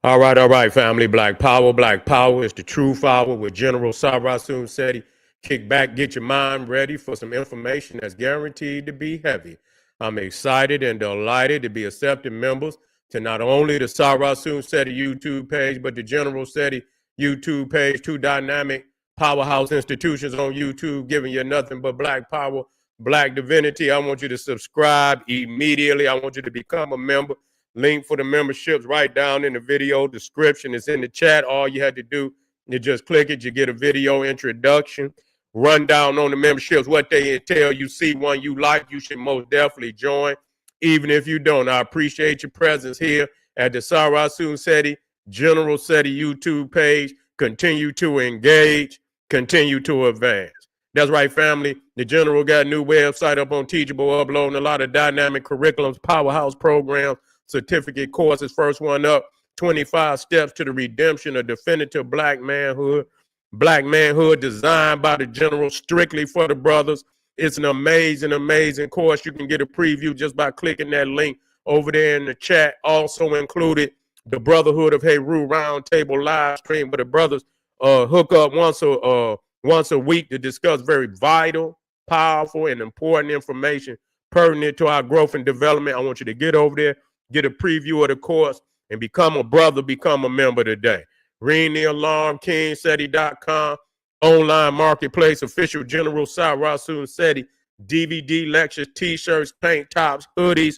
All right, family. Black Power is the true power with General Sarasun Seti. Kick back, get your mind ready for some information that's guaranteed to be heavy. I'm excited and delighted to be accepting members to not only the Sarasun Seti YouTube page, but the General Seti YouTube page, two dynamic powerhouse institutions on YouTube giving you nothing but black power, black divinity. I want you to subscribe immediately. I want you to become a member. Link for the memberships right down in the video description. It's in the chat. All you had to do, you just click it. You get a video introduction, rundown on the memberships, what they entail. You see one you like, you should most definitely join. Even if you don't, I appreciate your presence here at the Sarasun Seti General Seti YouTube page. Continue to engage, continue to advance. That's right, family. The General got a new website up on Teachable, uploading a lot of dynamic curriculums, powerhouse programs, certificate courses. First one up, 25 steps to the redemption of definitive black manhood. Black manhood designed by the General strictly for the brothers. It's an amazing, amazing course. You can get a preview just by clicking that link over there in the chat. Also included the Brotherhood of Heru Roundtable live stream where the brothers hook up once a week to discuss very vital, powerful, and important information pertinent to our growth and development. I want you to get over there, get a preview of the course, and become a brother, become a member today. Ring the alarm, KingSeti.com, online marketplace, official General Sarasun Seti, DVD, lectures, t-shirts, paint tops, hoodies,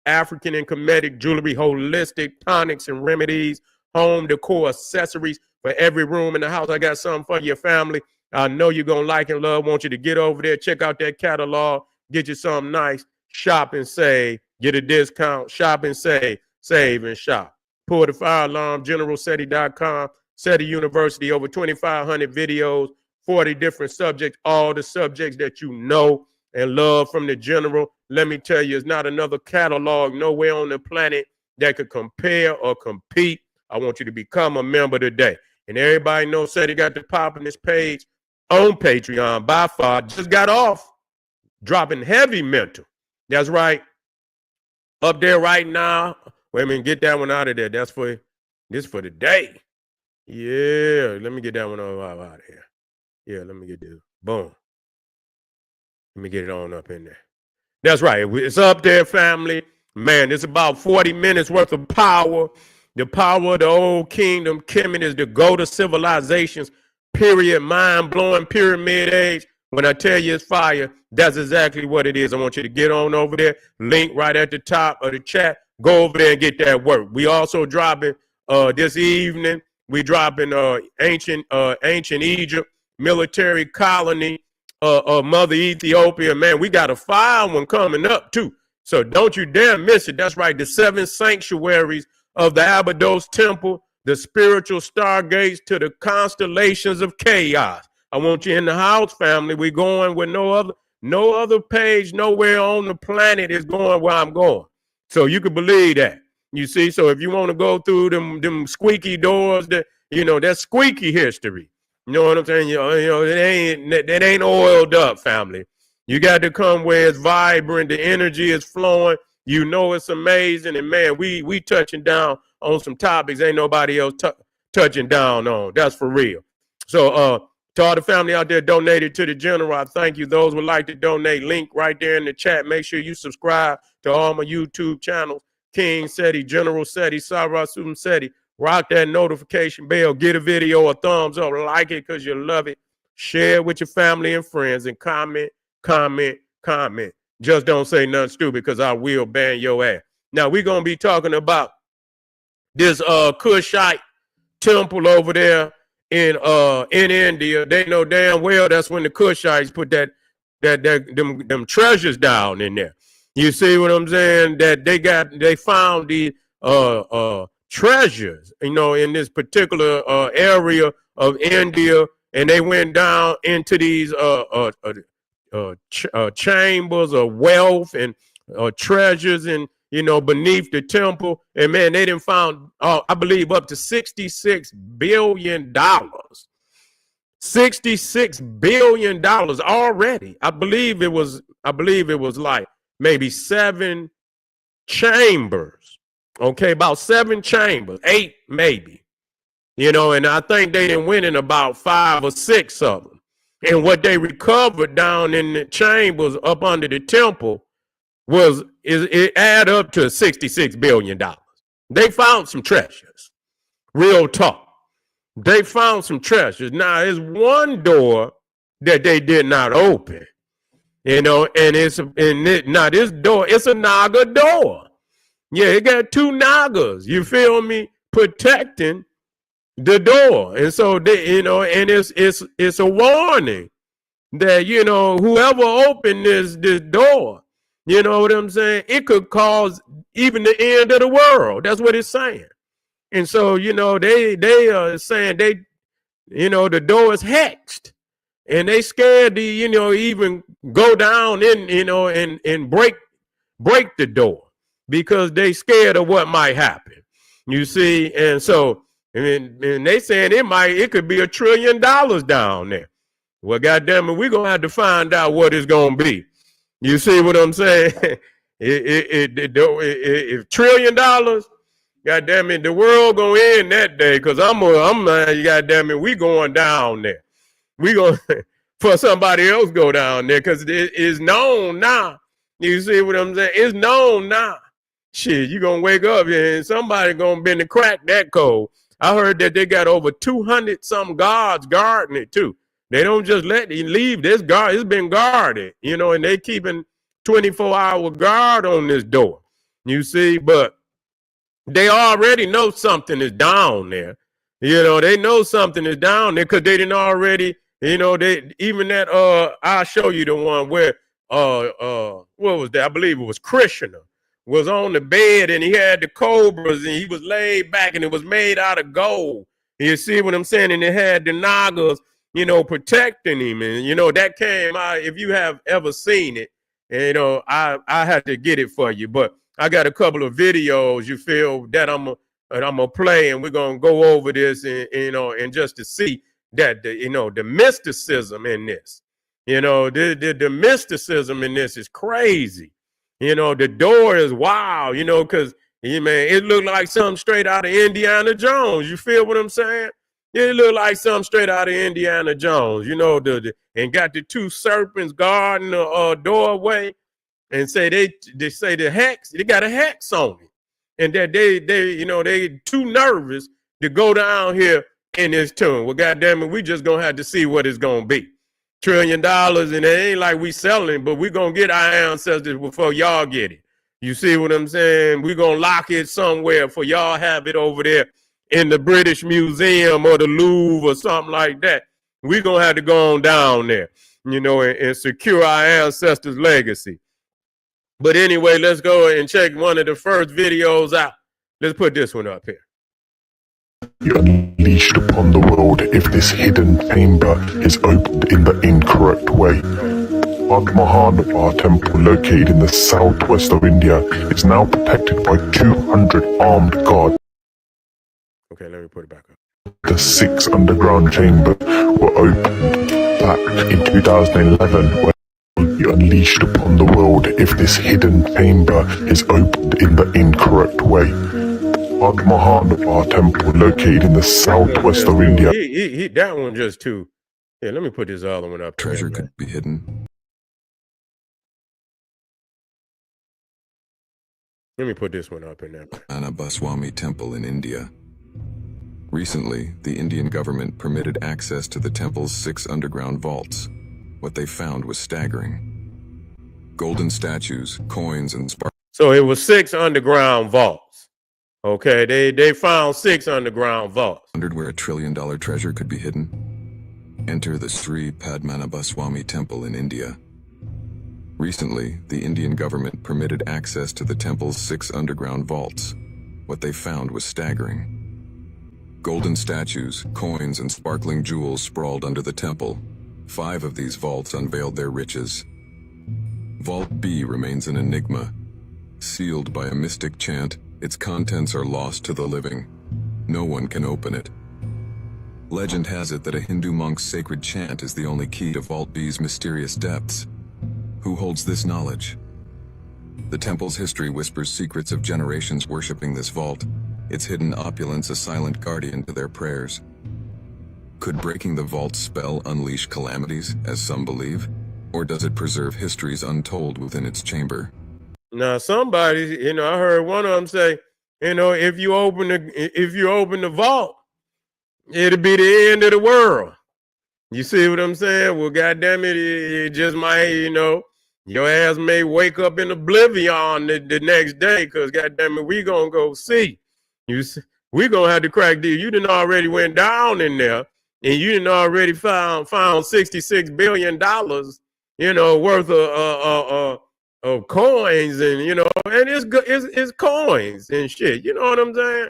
African and Kemetic jewelry, holistic tonics and remedies, home decor, accessories for every room in the house. I got something for your family. I know you're going to like and love. Want you to get over there, check out that catalog, get you something nice, shop and save, get a discount, shop and save and shop. Pull the fire alarm, GeneralSeti.com, Seti University, over 2,500 videos, 40 different subjects, all the subjects that you know and love from the General. Let me tell you, it's not another catalog nowhere on the planet that could compare or compete. I want you to become a member today. And everybody knows Seti got the pop on this page on Patreon by far. Just got off dropping heavy mental. That's right. Up there right now. Wait a minute, get that one out of there. That's for the day. Yeah, let me get that one out of here. Yeah, let me get this. Boom. Let me get it on up in there. That's right. It's up there, family. Man, it's about 40 minutes worth of power. The power of the old kingdom. Kemet is the go to civilizations, period, mind-blowing pyramid age. When I tell you it's fire, that's exactly what it is. I want you to get on over there. Link right at the top of the chat. Go over there and get that work. We also dropping this evening. We dropping ancient Egypt military colony of Mother Ethiopia. Man, we got a fire one coming up too. So don't you dare miss it. That's right. The 7 sanctuaries of the Abydos Temple, the spiritual stargates to the constellations of chaos. I want you in the house, family. We're going with no other page, nowhere on the planet is going where I'm going. So you can believe that. You see, so if you want to go through them squeaky doors, that's squeaky history. You know what I'm saying? It ain't oiled up, family. You got to come where it's vibrant, the energy is flowing. You know it's amazing, and man, we touching down on some topics ain't nobody else touching down on. That's for real. So to all the family out there donated to the General, I thank you. Those would like to donate, link right there in the chat. Make sure you subscribe to all my YouTube channels, King Seti, General Seti, Sarasun Seti. Rock that notification bell. Get a video a thumbs up. Like it because you love it. Share it with your family and friends and comment. Just don't say nothing stupid because I will ban your ass. Now, we're going to be talking about this Kushite temple over there in India. They know damn well that's when the Kushites put them treasures down in there. You see what I'm saying? That they found the treasures, in this particular area of India, and they went down into these chambers of wealth and treasures and beneath the temple, and man, they didn't found I believe up to $66 billion. $66 billion already. I believe it was like maybe 7 chambers Okay, about 7 chambers, 8 maybe. And I think they didn't win in about 5 or 6 of them. And what they recovered down in the chambers up under the temple it add up to $66 billion. They found some treasures. Real talk. They found some treasures. Now, there's one door that they did not open. And now this door, it's a Naga door. Yeah, it got 2 Nagas, you feel me, protecting the door. And so and it's a warning that, whoever opened this door, you know what I'm saying, it could cause even the end of the world. That's what it's saying. And so, they are saying the door is hexed. And they scared to, even go down in, and break the door because they scared of what might happen. You see, and so and they saying it could be $1 trillion down there. Well, goddamn it, we're gonna have to find out what it's gonna be. You see what I'm saying? If $1 trillion, goddamn it, the world gonna end that day. Cause I'm goddamn it, we going down there. We gonna for somebody else go down there because it is known now. You see what I'm saying? It's known now. Shit, you gonna wake up and somebody gonna bend to crack that code. I heard that they got over 200 some guards guarding it too. They don't just let you leave. This guard, it's been guarded, and they keeping 24-hour guard on this door. You see, but they already know something is down there. They know something is down there because they didn't already. They even that I'll show you the one where what was that? I believe it was Krishna was on the bed and he had the cobras and he was laid back and it was made out of gold. You see what I'm saying? And it had the Nagas, protecting him. And that came out. If you have ever seen it, I had to get it for you, but I got a couple of videos you feel that I'm gonna play and we're gonna go over this and just to see that the mysticism in this, the mysticism in this is crazy. The door is wild, because it looked like something straight out of Indiana Jones. You feel what I'm saying? It looked like something straight out of Indiana Jones, and got the 2 serpents guarding the doorway, and say they say the hex, they got a hex on it, and that they too nervous to go down here in this tomb. Well, goddamn it, we just gonna have to see what it's gonna be. $1 trillion, and it ain't like we selling, but we gonna get our ancestors before y'all get it. You see what I'm saying? We gonna lock it somewhere for y'all have it over there in the British Museum or the Louvre or something like that. We gonna have to go on down there, and secure our ancestors' legacy. But anyway, let's go and check one of the first videos out. Let's put this one up here. You're unleashed upon the world if this hidden chamber is opened in the incorrect way. Our temple, located in the southwest of India, is now protected by 200 armed guards. Okay, let me put it back up. The 6 underground chambers were opened back in 2011 when you're unleashed upon the world if this hidden chamber is opened in the incorrect way. Our temple, located in the southwest of India. That one just too. Yeah, let me put this other one up. Treasure could be hidden. Let me put this one up in there. Padmanabhaswamy Temple in India. Recently, the Indian government permitted access to the temple's 6 underground vaults. What they found was staggering. Golden statues, coins, and sparkles. So it was 6 underground vaults. Okay, they found 6 underground vaults. Wondered where $1 trillion treasure could be hidden? Enter the Sri Padmanabhaswamy Temple in India. Recently, the Indian government permitted access to the temple's 6 underground vaults. What they found was staggering. Golden statues, coins, and sparkling jewels sprawled under the temple. 5 of these vaults unveiled their riches. Vault B remains an enigma. Sealed by a mystic chant, its contents are lost to the living. No one can open it. Legend has it that a Hindu monk's sacred chant is the only key to Vault B's mysterious depths. Who holds this knowledge? The temple's history whispers secrets of generations worshipping this vault, its hidden opulence a silent guardian to their prayers. Could breaking the vault's spell unleash calamities, as some believe? Or does it preserve histories untold within its chamber? Now, somebody, I heard one of them say, if you open the vault, it'll be the end of the world. You see what I'm saying? Well, goddamn it, it just might, your ass may wake up in oblivion the next day, because goddamn it, we gonna go see. We gonna have to crack deal. You done already went down in there, and you done already found $66 billion, worth of coins, and and it's coins and shit. You know what I'm saying?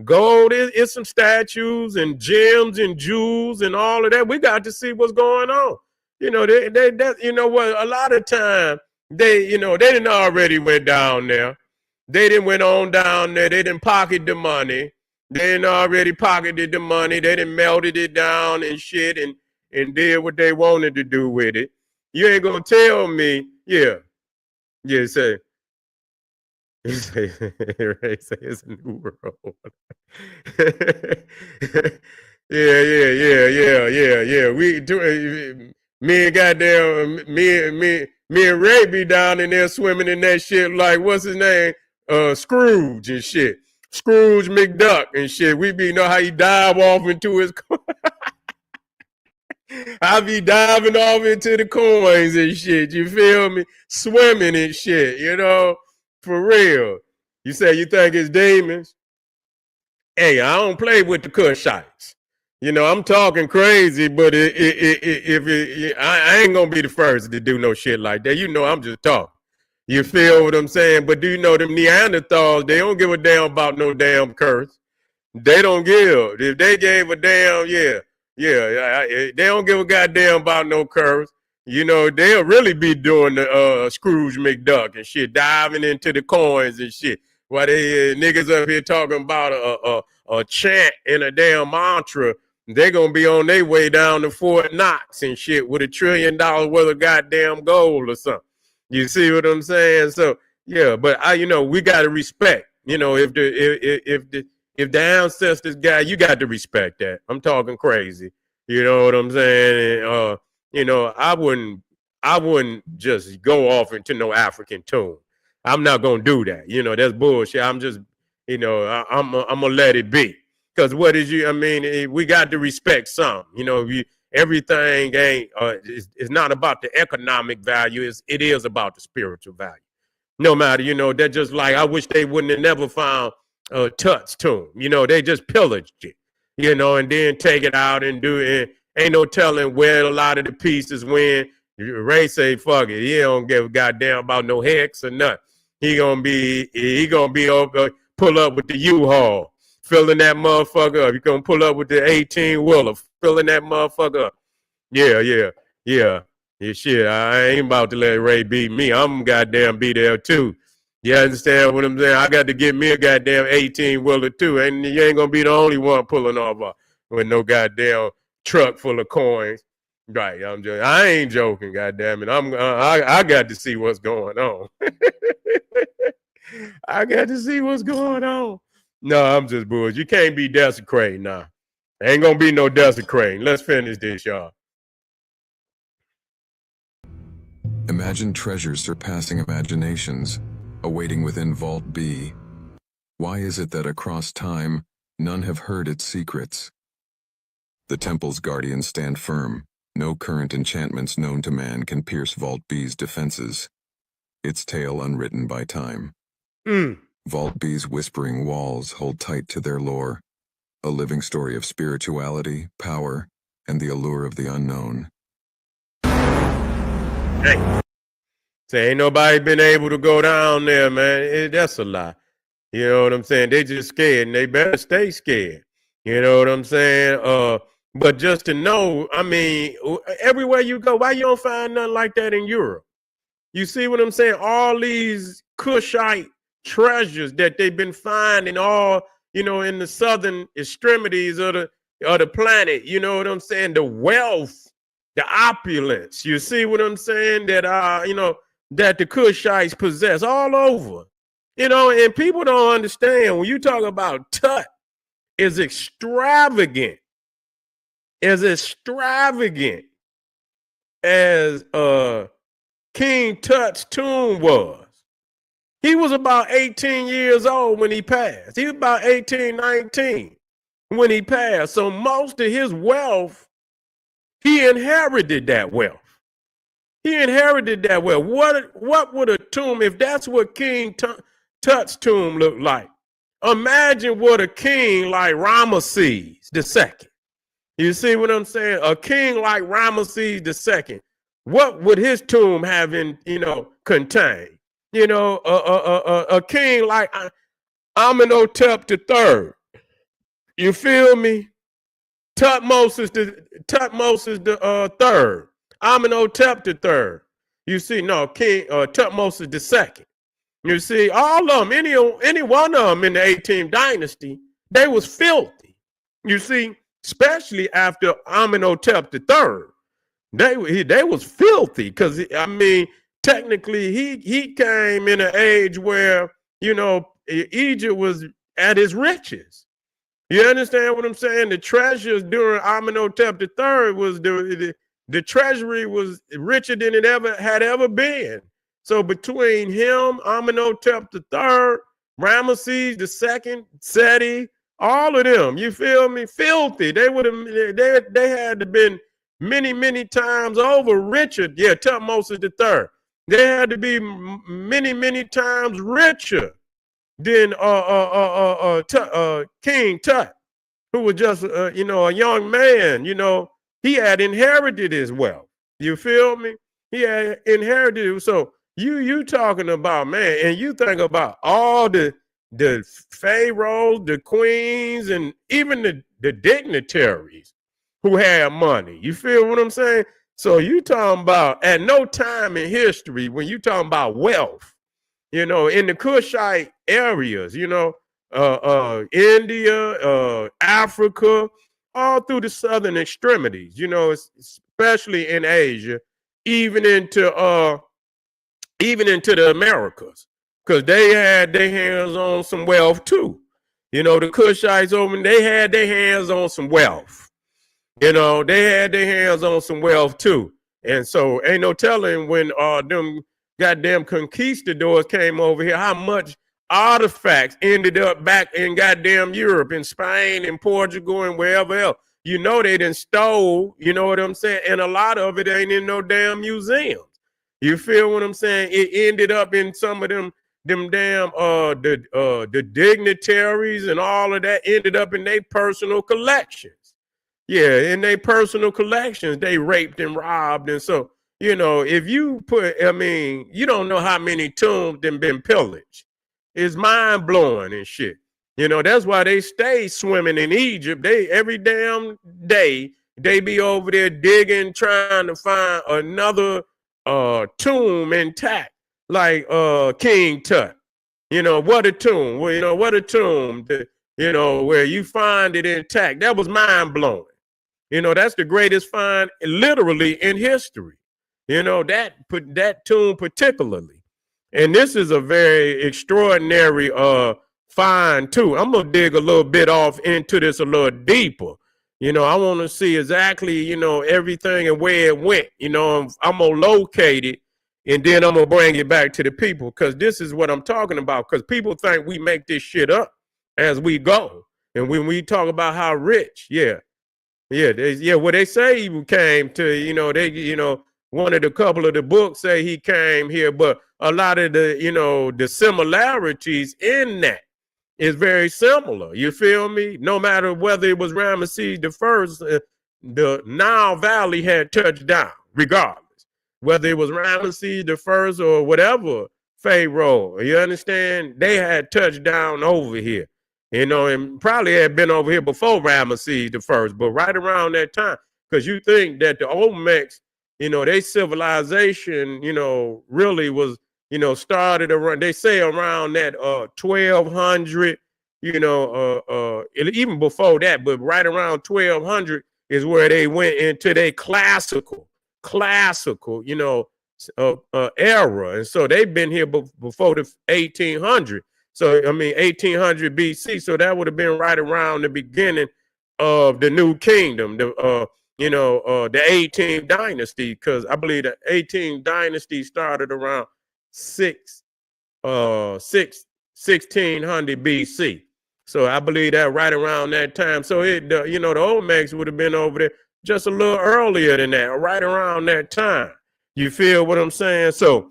Gold is some statues and gems and jewels and all of that. We got to see what's going on. A lot of time they didn't already went down there. They didn't went on down there. They didn't pocket the money. They didn't already pocketed the money. They didn't melted it down and shit and did what they wanted to do with it. You ain't gonna tell me, say. Ray say it's a new world. yeah. We do. Me and Ray be down in there swimming in that shit like what's his name, Scrooge and shit, Scrooge McDuck and shit. We be know how he dive off into his. I be diving off into the coins and shit. You feel me? Swimming and shit. For real. You say you think it's demons? Hey, I don't play with the Kushites. I'm talking crazy, but I ain't gonna be the first to do no shit like that. I'm just talking. You feel what I'm saying? But do you know them Neanderthals? They don't give a damn about no damn curse. They don't give. If they gave a damn, they don't give a goddamn about no curse. They'll really be doing the Scrooge McDuck and shit, diving into the coins and shit. While they niggas up here talking about a chant and a damn mantra, they're going to be on their way down to Fort Knox and shit with $1 trillion worth of goddamn gold or something. You see what I'm saying? So, yeah, but we got to respect, if the ancestors got, you got to respect that. I'm talking crazy. You know what I'm saying? I wouldn't just go off into no African tune. I'm not gonna do that. That's bullshit. I'm just, I'm gonna let it be. Because we got to respect some. Everything ain't. It's not about the economic value. It is about the spiritual value. No matter, they're just like I wish they wouldn't have never found Tut's tomb. They just pillaged it. And then take it out and do it. Ain't no telling where a lot of the pieces went. Ray say, fuck it. He don't give a goddamn about no hex or nothing. He gonna be over, pull up with the U-Haul, filling that motherfucker up. He gonna pull up with the 18-wheeler, filling that motherfucker up. Yeah, shit, I ain't about to let Ray beat me. I'm goddamn be there too. You understand what I'm saying? I got to get me a goddamn 18-wheeler too. And you ain't gonna be the only one pulling off with no goddamn truck full of coins. Right, I ain't joking, goddamn it. I got to see what's going on. I got to see what's going on. No, I'm just bullshit. You can't be desecrating now. Ain't gonna be no desecrating. Let's finish this, y'all. Imagine treasures surpassing imaginations, awaiting within Vault B. Why is it that across time, none have heard its secrets? The temple's guardians stand firm. No current enchantments known to man can pierce Vault B's defenses. Its tale unwritten by time. Vault B's whispering walls hold tight to their lore, a living story of spirituality, power, and the allure of the unknown. Hey, say ain't nobody been able to go down there, man. That's a lie. You know what I'm saying? They just scared, and they better stay scared. You know what I'm saying? But just to know, everywhere you go, why you don't find nothing like that in Europe? You see what I'm saying? All these Kushite treasures that they've been finding all, in the southern extremities of the planet. You know what I'm saying? The wealth, the opulence. You see what I'm saying? That that the Kushites possess all over. And people don't understand when you talk about Tut is extravagant, as King Tut's tomb was. He was about 18 years old when he passed. He was about 18, 19 when he passed. So most of his wealth, he inherited that wealth. What would a tomb, if that's what King Tut's tomb looked like? Imagine what a king like Ramesses II. You see what I'm saying? A king like Ramesses II. What would his tomb have contain? A king like Amenhotep III. You feel me? Tutmosis the third. Amenhotep III. You see, no, King Tutmosis II. You see, all of them, any one of them in the 18th dynasty, they was filthy. You see, especially after Amenhotep III. They was filthy because, I mean, technically he came in an age where, Egypt was at its richest. You understand what I'm saying? The treasures during Amenhotep III was the treasury was richer than it had ever been. So between him, Amenhotep III, Ramesses II, Seti, all of them, you feel me? Filthy. They had to been many, many times over richer. Yeah, Tutmosis III. They had to be many, many times richer than King Tut, who was just a young man. He had inherited his wealth. You feel me? He had inherited it. So you talking about, man, and you think about all the pharaohs, the queens, and even the dignitaries who had money. You feel what I'm saying? So you talking about at no time in history when you talking about wealth, in the Kushite areas, India, Africa, all through the southern extremities, especially in Asia, even into the Americas, because they had their hands on some wealth too. The Kushites over, they had their hands on some wealth. They had their hands on some wealth too. And so ain't no telling when them goddamn conquistadors came over here, how much artifacts ended up back in goddamn Europe, in Spain, in Portugal, and wherever else. They done stole, you know what I'm saying? And a lot of it ain't in no damn museums. You feel what I'm saying? It ended up in some of them damn the dignitaries and all of that ended up in their personal collections. Yeah, in their personal collections, they raped and robbed. And so, if you you don't know how many tombs them been pillaged. It's mind blowing and shit. That's why they stay swimming in Egypt. Every damn day, they be over there digging, trying to find another tomb intact, like King Tut. What a tomb. Well, what a tomb, where you find it intact. That was mind blowing. That's the greatest find literally in history. That tomb particularly. And this is a very extraordinary find too. I'm gonna dig a little bit off into this a little deeper. I want to see exactly, everything and where it went. I'm gonna locate it and then I'm gonna bring it back to the people, because this is what I'm talking about. Because people think we make this shit up as we go. And when we talk about how rich, well, they say he came to, one of the couple of the books say he came here, but a lot of the similarities in that is very similar. You feel me? No matter whether it was Ramesses I, the Nile Valley had touched down, regardless. Whether it was Ramesses I or whatever pharaoh, you understand? They had touched down over here. And probably had been over here before Ramesses I, but right around that time, because you think that the Olmecs, their civilization, really was, started around, they say around that 1200, even before that, but right around 1200 is where they went into their classical, era, and so they've been here before the 1800. So I mean 1800 BC. So that would have been right around the beginning of the New Kingdom, the 18th dynasty, because I believe the 18th dynasty started around six six 1600 BC. So I believe that right around that time. So the Olmecs would have been over there just a little earlier than that, right around that time. You feel what I'm saying? So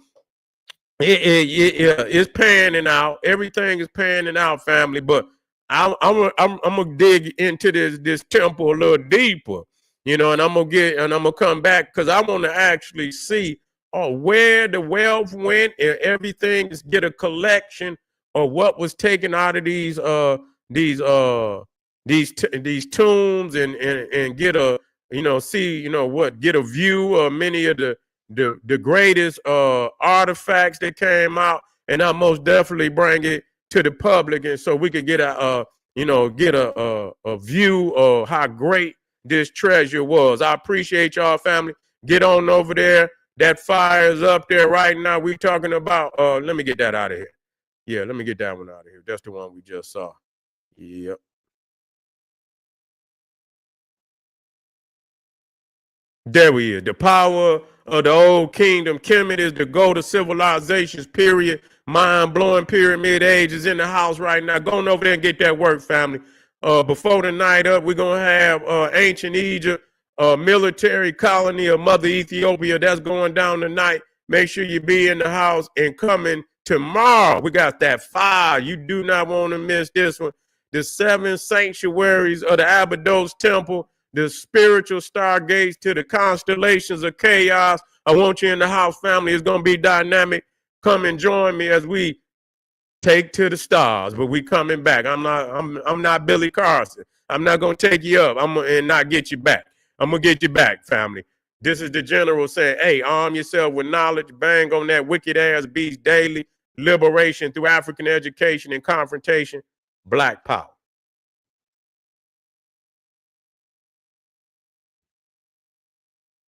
it's panning out. Everything is panning out, family. But I'm gonna dig into this temple a little deeper, and I'm gonna come back because I want to actually see where the wealth went and everything. Is get a collection of what was taken out of these these tombs and get a get a view of many of the greatest artifacts that came out, and I most definitely bring it to the public, and so we could get a view of how great this treasure was. I appreciate y'all, family. Get on over there. That fire is up there right now. We talking about. Let me get that out of here. Yeah, let me get that one out of here. That's the one we just saw. Yep. There we is. The power of the old kingdom. Kemet is the golden civilizations, period. Mind-blowing pyramid age is in the house right now. Going over there and get that work, family. Before the night up, we're going to have ancient Egypt, military colony of Mother Ethiopia. That's going down tonight. Make sure you be in the house and coming tomorrow. We got that fire. You do not want to miss this one. The 7 sanctuaries of the Abydos Temple, the spiritual stargates to the constellations of chaos. I want you in the house, family. It's going to be dynamic. Come and join me as we take to the stars. But we coming back. I'm not Billy Carson. I'm not going to take you up. And not get you back. I'm going to get you back, family. This is the general saying, hey, arm yourself with knowledge. Bang on that wicked ass beast daily. Liberation through African education and confrontation. Black power.